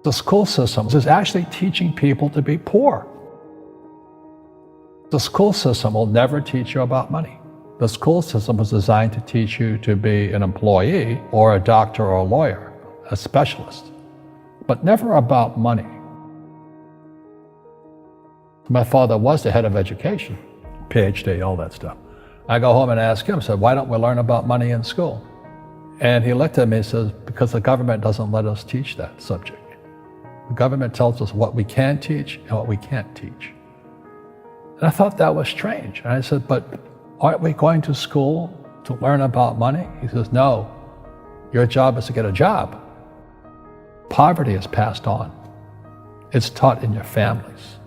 The school system is actually teaching people to be poor. The school system will never teach you about money. The school system was designed to teach you to be an employee or a doctor or a lawyer, a specialist, but never about money. My father was the head of education, PhD, all that stuff. I go home and ask him, I said, why don't we learn about money in school? And he looked at me and says, because the government doesn't let us teach that subject. The government tells us what we can teach and what we can't teach. And I thought that was strange. And I said, but aren't we going to school to learn about money? He says, no, your job is to get a job. Poverty is passed on. It's taught in your families.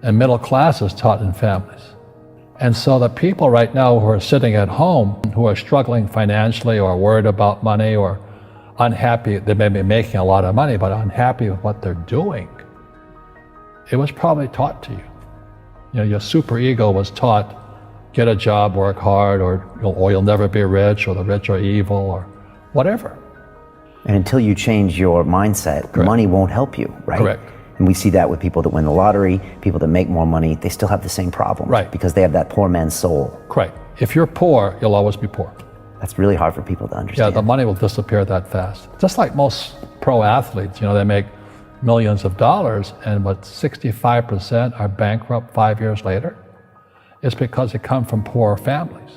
And middle class is taught in families. And so the people right now who are sitting at home, who are struggling financially or worried about money or unhappy, they may be making a lot of money, but unhappy with what they're doing, it was probably taught to you. You know, your superego was taught, get a job, work hard, or you'll never be rich, or the rich are evil, or whatever. And until you change your mindset, Correct. Money won't help you, right? Correct. And we see that with people that win the lottery, people that make more money, they still have the same problem. Right. Because they have that poor man's soul. Correct. If you're poor, you'll always be poor. That's really hard for people to understand. Yeah, the money will disappear that fast. Just like most pro athletes, you know, they make millions of dollars, and what 65% are bankrupt 5 years later. It's because they come from poor families.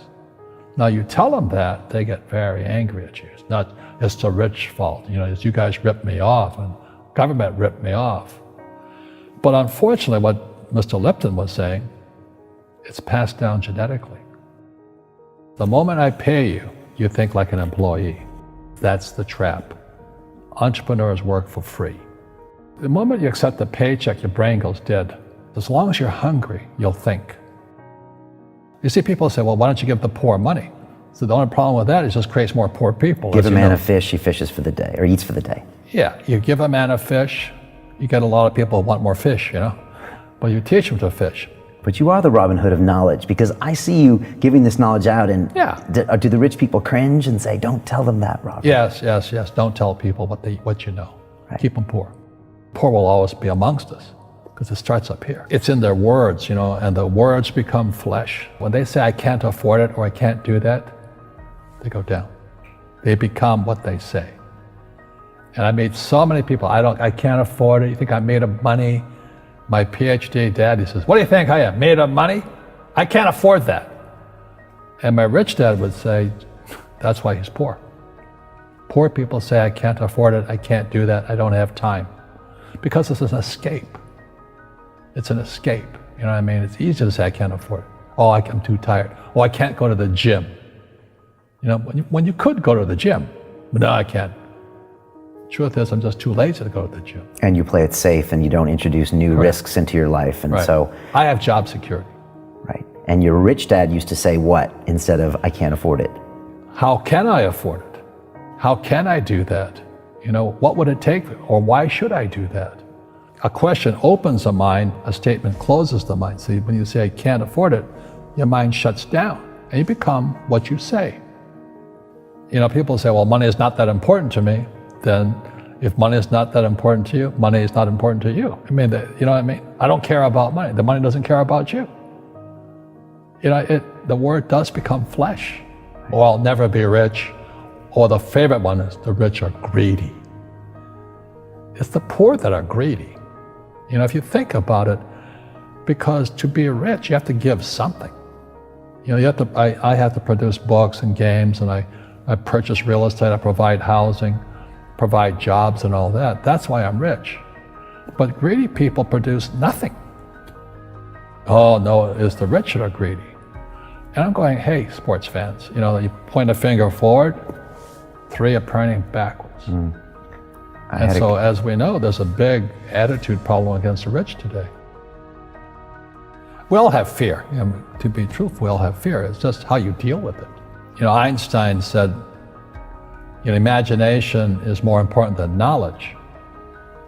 Now you tell them that, they get very angry at you. It's not, it's the rich fault. You know, it's you guys ripped me off and government ripped me off. But unfortunately, what Mr. Lipton was saying, it's passed down genetically. The moment I pay you, you think like an employee. That's the trap. Entrepreneurs work for free. The moment you accept the paycheck, your brain goes dead. As long as you're hungry, you'll think. You see people say, well, why don't you give the poor money? So the only problem with that is it just creates more poor people. Give a man a fish, he fishes for the day, or eats for the day. Yeah, you give a man a fish, you get a lot of people who want more fish, you know? But you teach them to fish. But you are the Robin Hood of knowledge, because I see you giving this knowledge out, and yeah. Do the rich people cringe and say, don't tell them that, Robin? Yes. Don't tell people what you know. Right. Keep them poor. Poor will always be amongst us, because it starts up here. It's in their words, you know, and the words become flesh. When they say, I can't afford it, or I can't do that, they go down. They become what they say. And I meet so many people, I can't afford it. You think I'm made of money? My PhD dad, he says, what do you think I am, made of money? I can't afford that. And my rich dad would say, that's why he's poor. Poor people say, I can't afford it, I can't do that, I don't have time. Because it's an escape. It's an escape, you know what I mean? It's easy to say, I can't afford it. Oh, I'm too tired. Oh, I can't go to the gym. You know, when you could go to the gym, but no, I can't. Truth is, I'm just too lazy to go to the gym. And you play it safe, and you don't introduce new Correct. risks into your life, and Right. so... I have job security. Right. And your rich dad used to say what instead of, I can't afford it? How can I afford it? How can I do that? You know, what would it take, or why should I do that? A question opens the mind, a statement closes the mind. See, when you say, I can't afford it, your mind shuts down, and you become what you say. You know, people say, well, money is not that important to me. Then if money is not that important to you, money is not important to you. I mean, you know what I mean? I don't care about money. The money doesn't care about you. You know, the word does become flesh. Or I'll never be rich. Or the favorite one is the rich are greedy. It's the poor that are greedy. You know, if you think about it, because to be rich, you have to give something. You know, you have to. I have to produce books and games, and I purchase real estate, I provide housing, provide jobs and all that. That's why I'm rich. But greedy people produce nothing. Oh no, it's the rich that are greedy. And I'm going, hey, sports fans, you know, you point a finger forward, 3 are pointing backwards. And so as we know, there's a big attitude problem against the rich today. We all have fear. You know, to be truthful, we all have fear. It's just how you deal with it. You know, Einstein said, you know, imagination is more important than knowledge,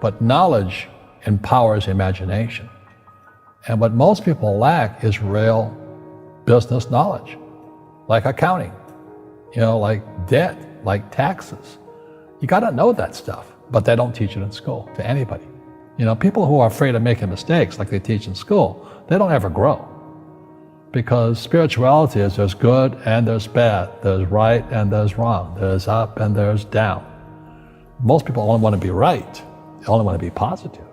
but knowledge empowers imagination. And what most people lack is real business knowledge, like accounting, you know, like debt, like taxes. You got to know that stuff. but they don't teach it in school to anybody. You know, people who are afraid of making mistakes like they teach in school, they don't ever grow. Because spirituality is there's good and there's bad, there's right and there's wrong, there's up and there's down. Most people only want to be right, they only want to be positive.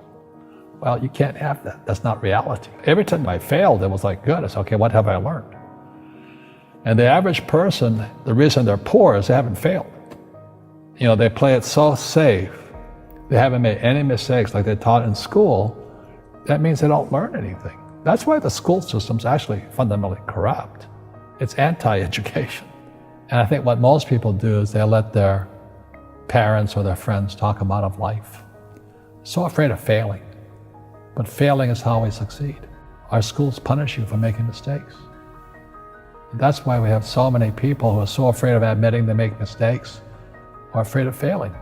Well, you can't have that, that's not reality. Every time I failed, it was like, good, I said, okay, what have I learned? And the average person, the reason they're poor is they haven't failed. You know, they play it so safe, they haven't made any mistakes like they taught in school, that means they don't learn anything. That's why the school system's actually fundamentally corrupt. It's anti-education. And I think what most people do is they let their parents or their friends talk them out of life. So afraid of failing. But failing is how we succeed. Our schools punish you for making mistakes. That's why we have so many people who are so afraid of admitting they make mistakes or afraid of failing.